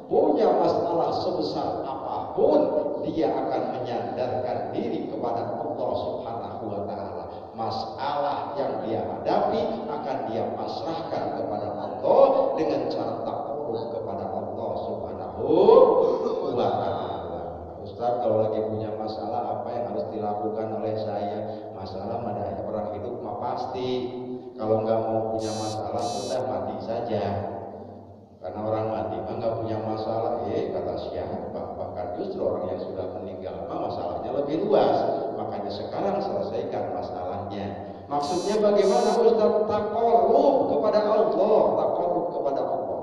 Punya masalah sebesar apapun, dia akan menyandarkan diri kepada Allah Subhanahu wa ta'ala. Masalah yang dia hadapi akan dia pasrahkan kepada Allah dengan cara takarruf kepada Allah Subhanahu wa ta'ala. Ustaz, kalau lagi punya masalah, apa yang harus dilakukan oleh saya? Masalah mana orang hidup mah pasti. Kalau nggak mau punya masalah, sudah mati saja. Karena orang mati mah nggak punya masalah, kata siapa? Bahkan justru orang yang sudah meninggal mah masalahnya lebih luas. Makanya sekarang selesaikan masalahnya. Maksudnya bagaimana, Ustaz? Takarruf kepada Allah, takarruf kepada Allah.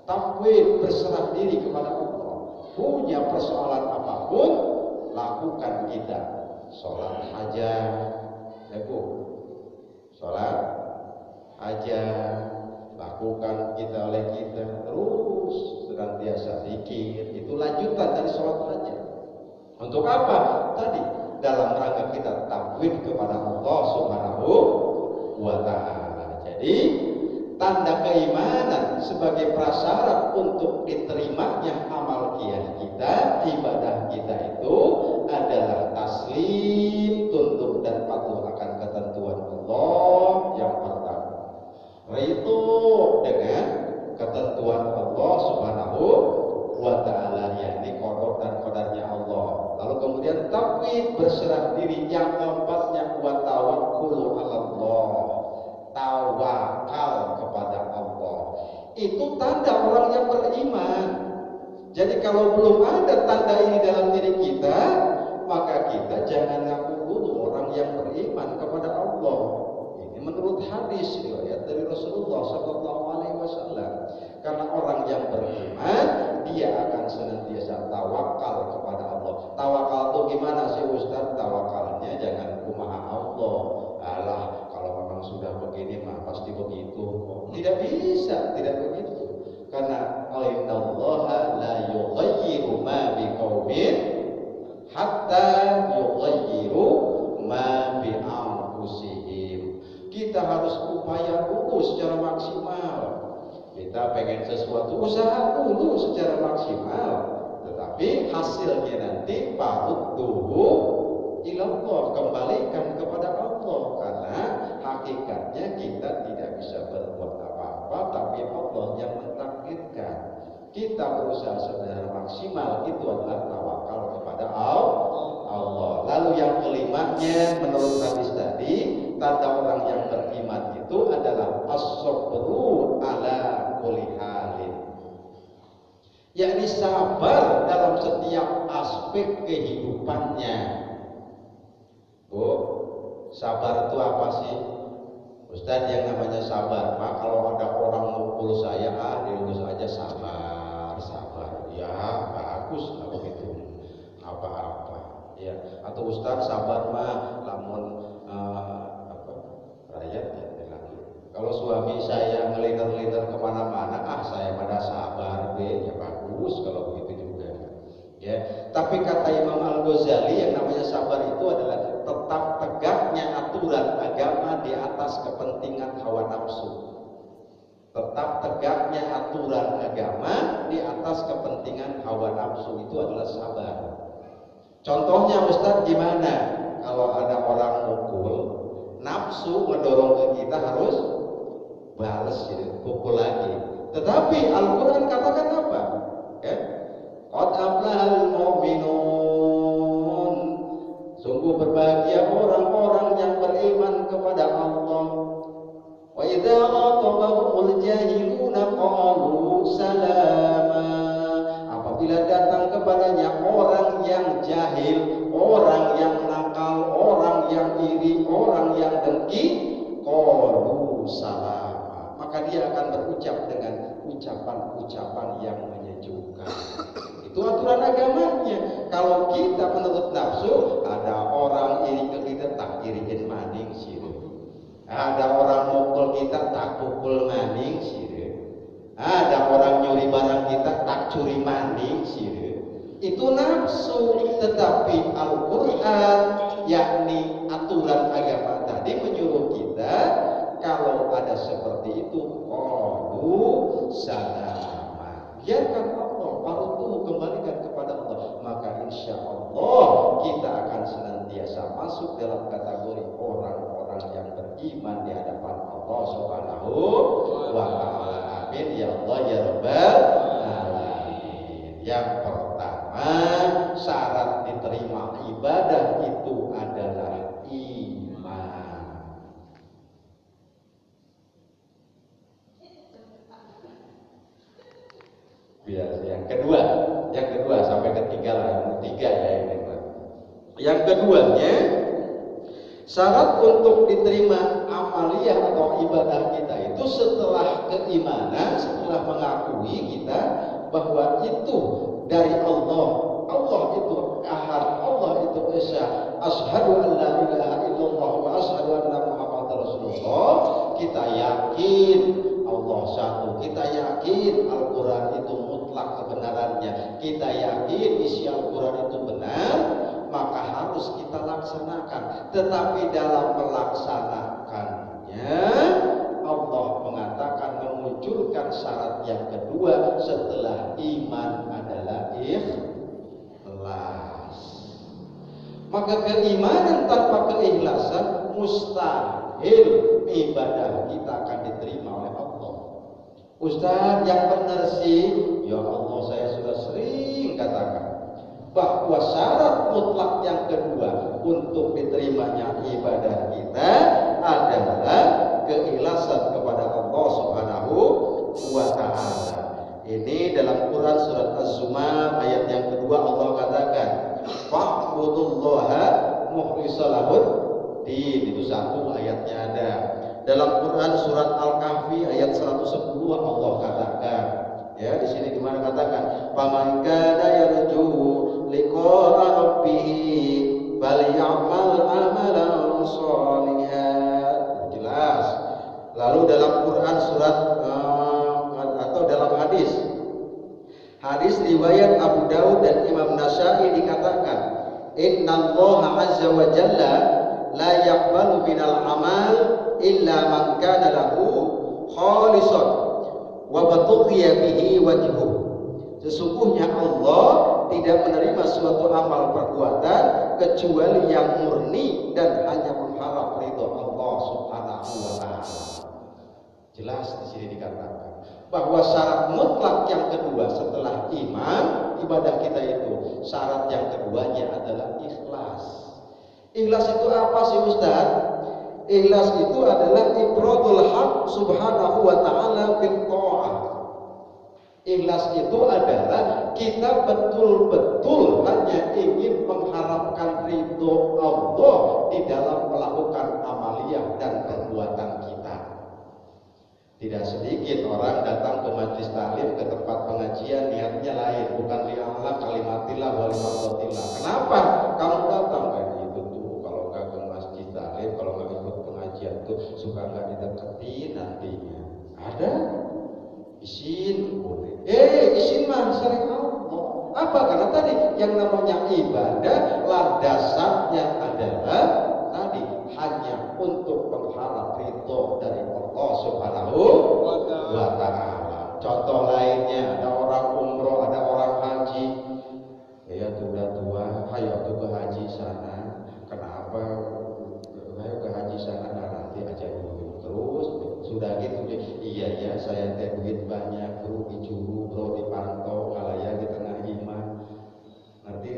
Taqwid, berserah diri kepada Allah. Punya persoalan apapun, lakukan kita. Sholat hajat, sholat hajat, lakukan kita oleh kita, terus senantiasa zikir. Itu lanjutan dari sholat hajat. Untuk apa? Tadi dalam rangka kita taqwid kepada Allah Subhanahu wa ta'ala. Jadi tanda keimanan sebagai prasyarat untuk diterimanya amal kita, ibadah kita itu adalah taslim, tunduk dan patuh akan ketentuan Allah yang pertama. Itu dengan ketentuan Allah Subhanahu wa ta'ala, yakni qada dan qadarnya Allah. Lalu kemudian taqwid, berserah diri. Yang keempatnya wa tawakkul 'ala Allah, tawakal kepada Allah. Itu tanda orang yang beriman. Jadi kalau belum ada tanda ini dalam diri kita, maka kita jangan ngaku dulu orang yang beriman kepada Allah. Ini menurut hadis riwayat dari Rasulullah Sallallahu Alaihi Wasallam. Karena orang yang beriman, dia akan senantiasa tawakal kepada Allah. Tawakal itu gimana sih, Ustaz? Tawakalnya jangan kumaha Allah. Alah, kalau memang sudah begini mah pasti begitu. Tidak bisa, tidak begitu. Karena innallaha la yughayyiru ma biqaumin hatta yughayyiru ma bi anfusihim. Kita harus upaya dulu secara maksimal. Kita pengen sesuatu, usaha dulu secara maksimal. Tetapi hasilnya nanti farudduhu ilallah, kembalikan kepada Allah. Karena hakikatnya kita tidak bisa berbuat apa-apa, tapi Allah yang mentakdirkan. Kita berusaha secara maksimal, itu adalah tawakal kepada Allah. Lalu yang kelimanya, menurut hadis tadi, tanda orang yang beriman itu adalah as-sabru ala kulli halin, yakni sabar dalam setiap aspek kehidupannya. Bu, sabar itu apa sih? Ustaz, yang namanya sabar, Pak, kalau ada orang mukul saya, dilurus aja sabar. Ya, bagus lah begitu. Apa-apa. Ya, atau Ustaz sabar mah lamun rakyat ya lagi. Kalau suami saya ngelinter-linter kemana-mana, saya pada sabar deh, ya bagus kalau begitu juga. Ya, tapi kata Imam Al-Ghazali, yang namanya sabar itu adalah tetap tegaknya aturan agama di atas kepentingan hawa nafsu. Tetap tegaknya aturan agama di atas kepentingan hawa nafsu, itu adalah sabar. Contohnya, Ustaz, gimana? Kalau ada orang mukul, nafsu mendorong ke kita harus balas, pukul lagi. Tetapi Al-Quran katakan apa? Qad aflahal mu'minun, sungguh berbahagia orang-orang yang beriman kepada Allah. Wa idza khatabahumul jahiluna qalu salama. Apabila datang kepadanya orang yang jahil, orang yang nakal, orang yang iri, orang yang dengki, qalu salama, maka dia akan berucap dengan ucapan-ucapan yang menyejukkan. Itu aturan agamanya. Kalau kita menurut nafsu, ada orang iri ke kita tak iriin maning sirih. Ada orang mukul kita tak pukul maning sirih. Ada orang nyuri barang kita tak curi maning sirih. Itu nafsu. Tetapi Al-Quran, yakni aturan agama tadi menyuruh kita, kalau ada seperti itu, salama, biarkan Allah, parutuhu, kembalikan kepada Allah, maka insya Allah kita akan senantiasa masuk dalam kategori orang-orang yang beriman di hadapan Allah Subhanahu wa ta'ala. Amin ya Allah ya Rabbal alamin. Yang pertama, syarat diterima ibadah itu adalah iman. Biasa. Yang kedua sampai ketiga lah, yang ketiga ya ini. Yang keduanya, syarat untuk diterima amaliyah atau ibadah kita itu setelah keimanan, setelah mengakui kita bahwa itu dari Allah. Allah itu ahad, Allah itu esa. Asyhadu an la ilaha illallah wa asyhadu anna Muhammadar Rasulullah. Kita yakin Allah satu, kita yakin Al-Quran itu mutlak kebenarannya, kita yakin isi Al-Quran itu benar, maka harus kita laksanakan. Tetapi dalam melaksanakannya, Allah mengatakan memunculkan syarat yang kedua setelah iman adalah ikhlas. Maka keimanan tanpa keikhlasan mustahil ibadah kita akan diterima oleh Allah. Ustaz, yang benar sih, ya Allah, saya sudah sering katakan bahwa syarat mutlak yang kedua untuk diterimanya ibadah kita adalah keikhlasan kepada Allah Subhanahu wa ta'ala. Ini dalam Quran surat Az-Zumar ayat yang kedua Allah katakan, fa'budullaha mukhlishan lahud-din. Itu satu ayatnya ada. Dalam Quran surat Al-Kahfi ayat 110 Allah katakan, ya di sini di mana katakan, faman kana yarju liqa'a rabbih falyamal amalan shalihan. Jelas. Lalu dalam Quran surat atau dalam hadis riwayat Abu Daud dan Imam Nasa'i dikatakan, innallaha azza wa jalla la yaqbalu minal amal illa man kana lahu khalisan wa batughiya bihi wajhuh. Sesungguhnya Allah tidak menerima suatu amal perbuatan kecuali yang murni dan hanya mengharap ridho Allah Subhanahu wa ta'ala. Jelas di sini dikatakan bahwa syarat mutlak yang kedua setelah iman, ibadah kita itu, syarat yang keduanya adalah ikhlas. Ikhlas itu apa sih Ustaz? Ikhlas itu adalah ifradul haq subhanahu wa ta'ala bil ta'ah. Ikhlas itu adalah kita betul-betul hanya ingin mengharapkan ridho Allah di dalam melakukan amaliyah dan perbuatan kita. Tidak sedikit orang datang ke majelis taklim, ke tempat pengajian, niatnya lain, bukan li'a'la kalimatillah wa limardatillah. Kenapa kamu datang? Itu tuh kalau nggak ke masjid taklim, kalau nggak ikut pengajian tuh suka nggak dideketin nantinya. Ada izin boleh. Izin mah sering Allah. Apa? Karena tadi yang namanya ibadah landasannya adalah tadi hanya untuk mengharap ridho dari Allah Subhanahu wa ta'ala. Contoh lainnya, ada orang umroh, ada orang haji. Ya sudah tua, ayo tuh ke haji sana. Kenapa? Ayo ke haji sana, nanti aja dulu terus. Sudah gitu, iya saya teh duit banyak, bro dijuru, bro dipantau, kalaya di tengah iman. Ngerti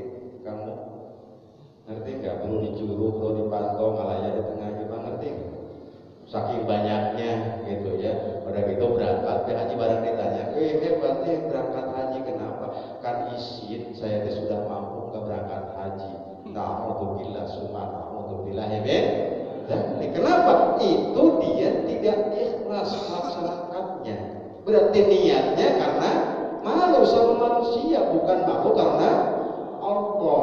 kamu? Ngerti nggak? Bro dijuru, bro dipantau, kalaya di tengah iman, ngerti nggak? Saking banyaknya gitu ya. Udah gitu berangkat ke haji, barang ditanya, berarti berangkat haji kenapa? Kan izin saya teh sudah mampu nggak berangkat haji. Ta'udzubillah summa ta'udzubillah ya ben. Dan kenapa? Itu dia tidak ikhlas melaksanakannya. Berarti niatnya karena malu sama manusia, bukan malu karena Allah.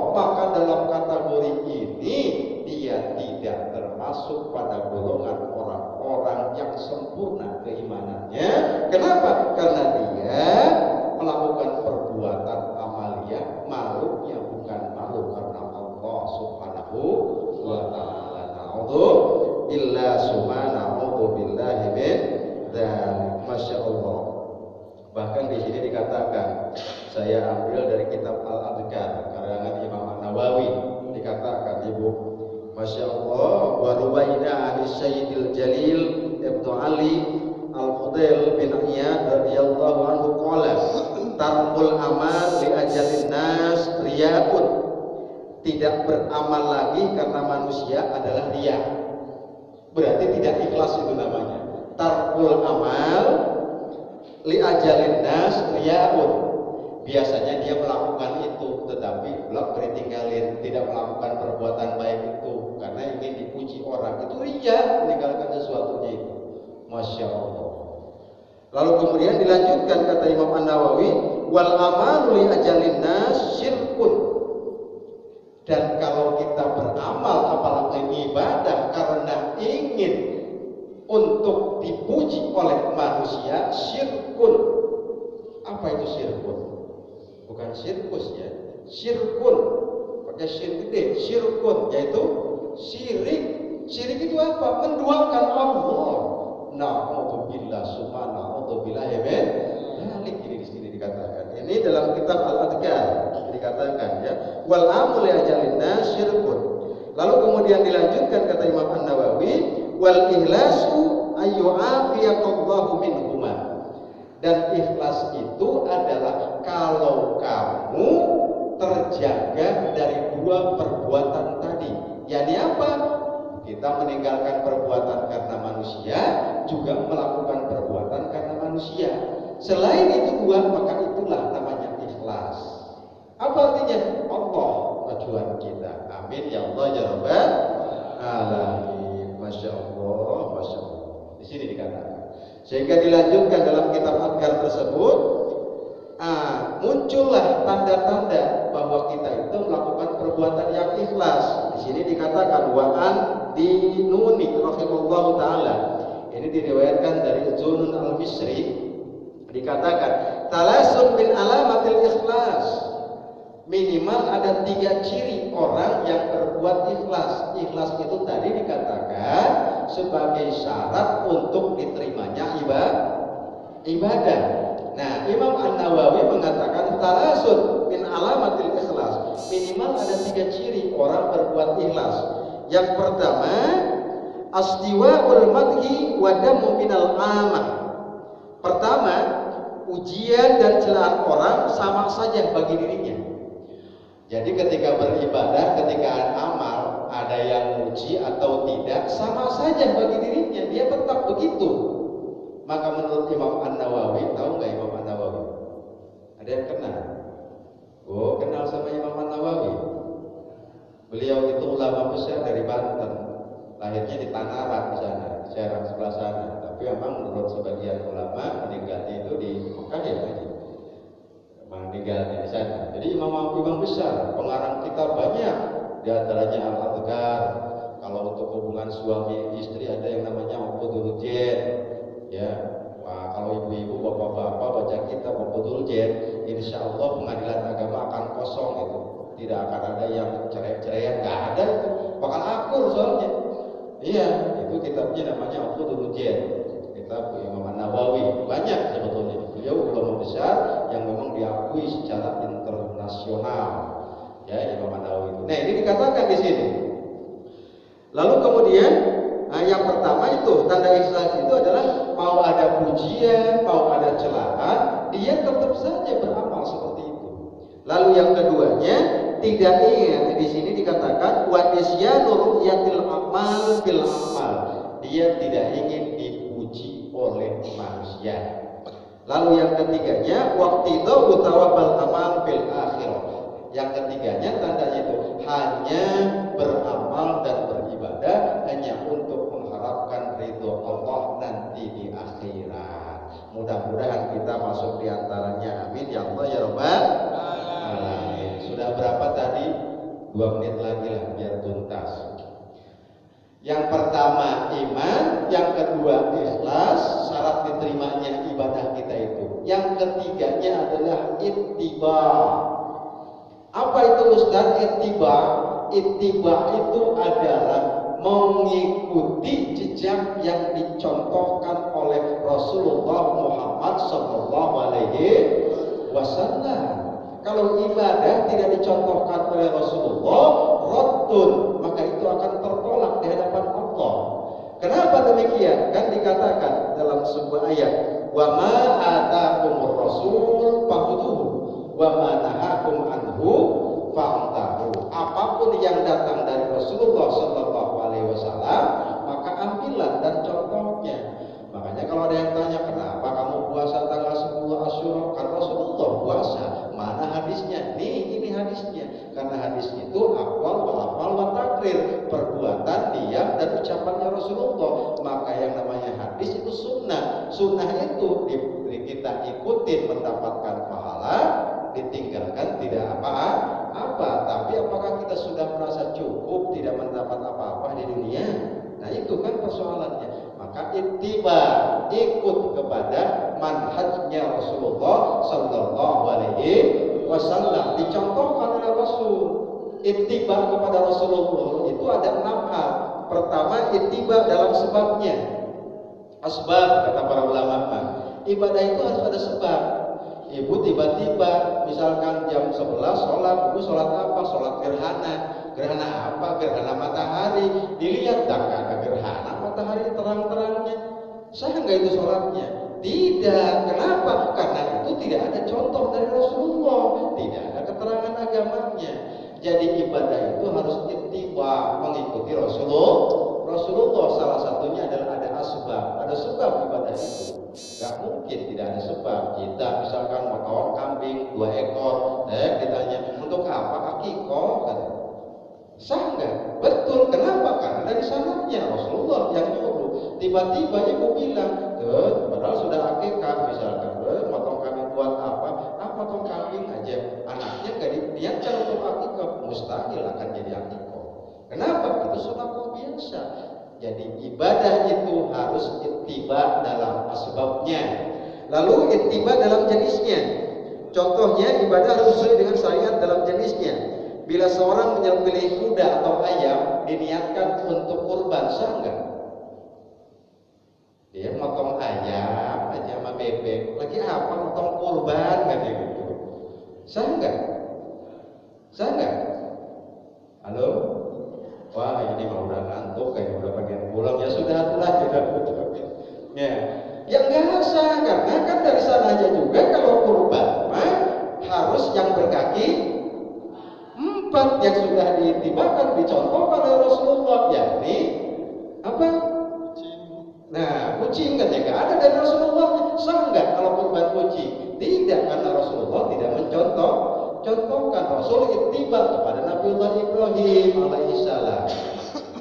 riyaun. Tidak beramal lagi karena manusia adalah riya. Berarti tidak ikhlas itu namanya. Tarkul amal li ajalin nas riyaun. Biasanya dia melakukan itu, tetapi belum ditinggalin, tidak melakukan perbuatan baik itu karena ingin dipuji orang. Itu riya, meninggalkan sesuatunya itu. Masya Allah. Lalu kemudian dilanjutkan kata Imam An-Nawawi, wal amalu li ajalin nas syirkun. Dan kalau kita beramal apalagi ibadah karena ingin untuk dipuji oleh manusia, syirkun. Apa itu syirkun? Bukan sirkus ya, syirkun pakai syir gede, syirkun yaitu syirik. Syirik itu apa? Menduakan Allah. Na'udzubillah subhanallah min ini di sini dikatakan. Ini dalam kitab Al-Adhkar dikatakan ya, wal amul ajalin syirkun. Lalu kemudian dilanjutkan kata Imam An-Nawawi, wal ikhlasu ayyu'afiyallahu minhuma. Dan ikhlas itu adalah kalau kamu terjaga dari dua perbuatan tadi. Yani apa? Kita meninggalkan perbuatan karena manusia, juga melakukan perbuatan karena manusia. Selain itu dua, maka itulah namanya ikhlas. Apa artinya? Allah tujuan kita. Amin ya Allah ya Rabbal alamin. Masya Allah, masya Allah. Di sini dikatakan. Sehingga dilanjutkan dalam kitab Adhkar tersebut, muncullah tanda-tanda bahwa kita itu melakukan perbuatan yang ikhlas. Di sini dikatakan wa'an dinuni rahimallahu taala. Ini diriwayatkan dari Zunun al-Misri. Dikatakan talasun min alamatil ikhlas. Minimal ada 3 ciri orang yang berbuat ikhlas. Ikhlas itu tadi dikatakan sebagai syarat untuk diterimanya ibadah. Nah, Imam An-Nawawi mengatakan talasun min alamatil ikhlas. Minimal ada 3 ciri orang berbuat ikhlas. Yang pertama, astiwa'ul madhi wa damu minal amah. Pertama, ujian dan celaan orang sama saja bagi dirinya. Jadi ketika beribadah, ketika amal, ada yang muji atau tidak, sama saja bagi dirinya, dia tetap begitu. Maka menurut Imam An-Nawawi, tahu nggak Imam An-Nawawi? Ada yang kenal? Oh, kenal sama Imam An-Nawawi. Beliau itu ulama besar dari Banten, lahirnya di Tanarang di sana, di Serang sebelah sana. Tapi memang menurut sebagian ulama meninggalnya itu di Mekah ya, meninggalnya di sana. Jadi imam besar, pengarang kitab banyak, di antaranya Al-Adhkar. Kalau untuk hubungan suami istri ada yang namanya Uqudul Jen. Ya, wah, kalau ibu-ibu, bapak-bapak baca kitab Uqudul Jen, insya Allah pengadilan agama akan kosong itu. Tidak akan ada yang cerai-ceraian, nggak ada itu. Bakal akur soalnya. Iya, itu kitabnya namanya Uqudul Jen. Kitab Imam An-Nawawi banyak sebetulnya. Beliau ulama besar yang memang diakui secara internasional. Ya, Imam An-Nawawi itu. Nah, ini dikatakan di sini. Lalu kemudian yang pertama itu tanda ikhlas itu adalah mau ada pujian, mau ada celaan, dia tetap saja beramal seperti itu. Lalu yang keduanya tidak ingin, di sini dikatakan wa nisyanu ru'yatil amal bil amal. Dia tidak ingin dipuji oleh manusia. Lalu yang ketiganya waktu itu thawabal amal fil akhirah. Yang ketiganya tandanya itu hanya beramal dan beribadah hanya untuk mengharapkan ridho Allah nanti di akhirat. Mudah-mudahan kita masuk di antaranya. Amin ya Allah ya Rabbal alamin. Sudah berapa tadi? 2 menit lagi lah biar tuntas. Yang pertama iman, yang kedua ikhlas, syarat diterimanya ibadah kita itu. Yang ketiganya adalah ittiba. Apa itu Ustaz ittiba? Ittiba itu adalah mengikuti jejak yang dicontohkan oleh Rasulullah Muhammad SAW. Kalau ibadah tidak dicontohkan oleh Rasulullah, raddun, maka itu akan tertolak di hadapan Allah. Kenapa demikian? Kan dikatakan dalam sebuah ayat, wa ma atakumur rasul fakhudhuhu wa ma nahakum anhu apapun yang datang dari Rasulullah Sallallahu Alaihi Wasallam, maka ambillah dan contohnya. Makanya kalau ada yang tanya kenapa kamu puasa tanggal 10 Asyura, kan Rasulullah puasa, mana hadisnya? Nih, ini hadisnya. Karena hadis itu aqwal wa afal wa takrir, perbuatan, diam dan ucapannya Rasulullah. Maka yang namanya hadis itu sunnah. Sunnah itu kita ikutin mendapatkan pahala, ditinggalkan tidak apa-apa. Tapi apakah kita sudah merasa cukup tidak mendapat apa-apa di dunia? Nah itu kan persoalannya. Maka ittiba, ikut kepada manhajnya Rasulullah Sallallahu Alaihi Wasallam, dicontohkan oleh Rasul. Ittiba kepada Rasulullah itu ada 6 hal. Pertama, ittiba dalam sebabnya. Asbab kata para ulama, ibadah itu harus ada sebab. Ibu tiba-tiba misalkan jam 11 sholat, ibu sholat apa? Sholat gerhana. Gerhana apa? Gerhana matahari. Dilihat tak ada gerhana matahari terang-terangnya. Sah nggak itu sholatnya? Tidak. Kenapa? Karena itu tidak ada contoh dari Rasulullah, tidak ada keterangan agamanya. Jadi ibadah itu harus ittiba, mengikuti Rasulullah. Salah satunya adalah ada asbab, ada sebab ibadah itu. Gak mungkin tidak ada sebab. Kita misalkan motong kambing 2 ekor, ditanya untuk apa? Akikoh, kan? Sah nggak? Betul. Kenapa? Karena dari sanadnya Rasulullah yang nyuruh. Tiba-tiba ibu bilang, padahal sudah akikah misalkan, motong kambing buat apa? Motong kambing aja. Anaknya nggak diajar untuk akikah, mustahil akan jadi akikah. Kenapa? Itu sunah biasa. Jadi ibadah itu harus ittiba dalam asbabnya. Lalu ittiba dalam jenisnya. Contohnya ibadah harus sesuai dengan syariat dalam jenisnya. Bila seorang menyembelih kuda atau ayam diniatkan untuk kurban, sah nggak? Dia motong ayam aja sama bebek, lagi apa motong kurban kan gitu? Sah nggak? Sah nggak? Halo? Wah ini mah udah ngantuk, kayak udah pengen pulang. Ya sudah lah, ya. Yang nggak sah karena kan dari sana aja juga kalau kurban harus yang berkaki 4 yang sudah diitibakan, dicontohkan oleh Rasulullah, yakni apa? Nah, kucing kan ya nggak ada dari Rasulullah. Sah nggak kalau kurban kucing? Tidak, karena Rasulullah tidak contohkan. Rasul ittiba kepada Nabiullah Ibrahim alaihissalam.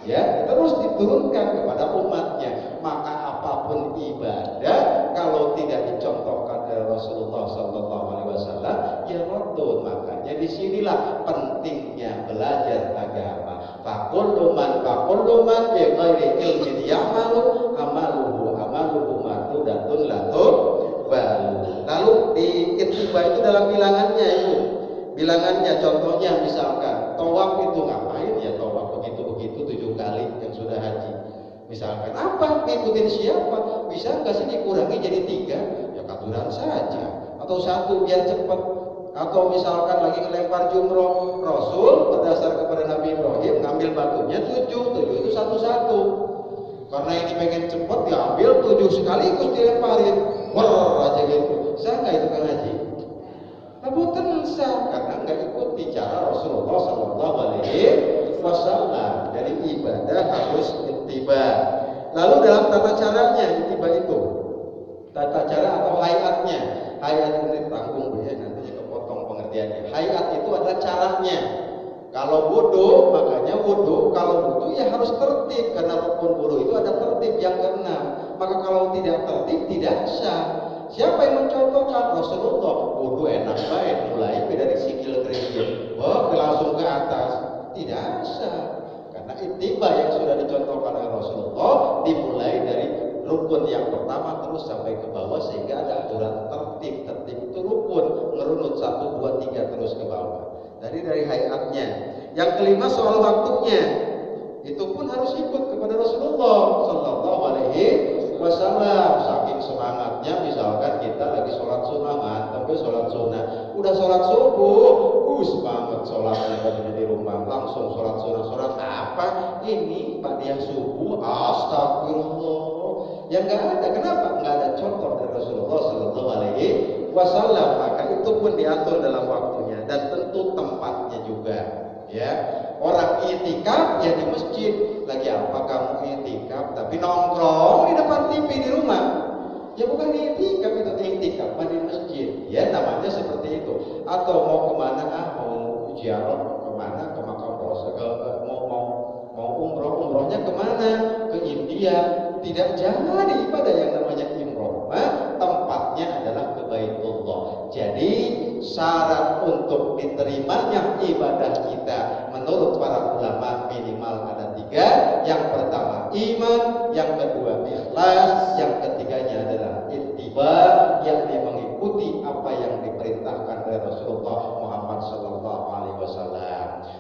Ya, terus diturunkan kepada umatnya. Maka apapun ibadah kalau tidak dicontohkan oleh Rasulullah Sallallahu Alaihi Wasallam, ya rodun. Makanya disinilah pentingnya belajar agama. Fakullu man bi ghairi ilmin ya'malu amaluhu mardudatun latun balu. Lalu di ittiba itu dalam bilangannya itu. Bilangannya contohnya misalkan tawaf itu ngapain ya, tawaf begitu 7 kali yang sudah haji. Misalkan apa? Ngikutin siapa? Bisa nggak sih dikurangi jadi 3? Ya katuran saja. Atau 1 biar cepat. Atau misalkan lagi ngelempar jumroh, Rasul berdasar kepada Nabi Ibrahim ngambil batunya 7 itu satu-satu. Karena ini pengen cepat diambil 7 sekaligus dilemparin. Wah aja gitu. Sah nggak itu kan haji? Bukan sah karena nggak ikuti cara Rasulullah Sallallahu Alaihi Wasallam. Jadi ibadah harus ittiba. Lalu dalam tata caranya ittiba itu, tata cara atau hayatnya. Hayat ini tanggung ya, nanti kepotong pengertiannya. Hayat itu adalah caranya. Kalau wudu, makanya wudu. Kalau wudu ya harus tertib karena rukun wudu itu ada tertib yang ke-6. Maka kalau tidak tertib tidak sah. Siapa yang mencontohkan? Rasulullah. Wudu enak baik, mulai dari sikil keringet, langsung ke atas. Tidak sah. Karena ittiba yang sudah dicontohkan oleh Rasulullah dimulai dari rukun yang pertama terus sampai ke bawah sehingga ada aturan tertib. Tertib itu rukun, ngerunut 1, 2, 3 terus ke bawah. Dari hayatnya. Yang kelima soal waktunya. Itu pun harus ikut kepada Rasulullah Sallallahu Alaihi Wasallam. Saking semangatnya misalkan kita lagi sholat sunnah, tapi sholat sunnah udah sholat subuh, semangat sholatnya di rumah, langsung sholat sunnah. Sholat apa ini? Ba'diyah subuh, astagfirullah. Yang nggak ada, kenapa? Nggak ada contoh dari Rasulullah Sallallahu Alaihi Wasallam. Maka itu pun diatur dalam waktunya dan tentu tempatnya juga. Ya, orang itikaf ya di masjid. Lagi apa kamu itikaf tapi nongkrong di depan TV di rumah? Ya bukan itikaf, itu itikaf di masjid. Ya namanya seperti itu. Atau mau kemana? Mau ziarah kemana? Ke makam Rasul. Mau umrohnya kemana? Ke India. Tidak jangan ibadah yang namanya umroh. Tempatnya adalah ke Baitullah. Jadi syarat untuk diterimanya ibadah kita menurut para ulama minimal ada 3. Yang pertama iman, yang kedua ikhlas, yang ketiganya adalah ittiba, yang mengikuti apa yang diperintahkan oleh Rasulullah Muhammad SAW.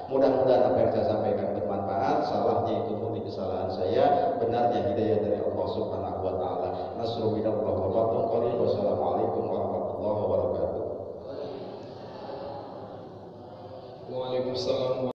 Mudah-mudahan apa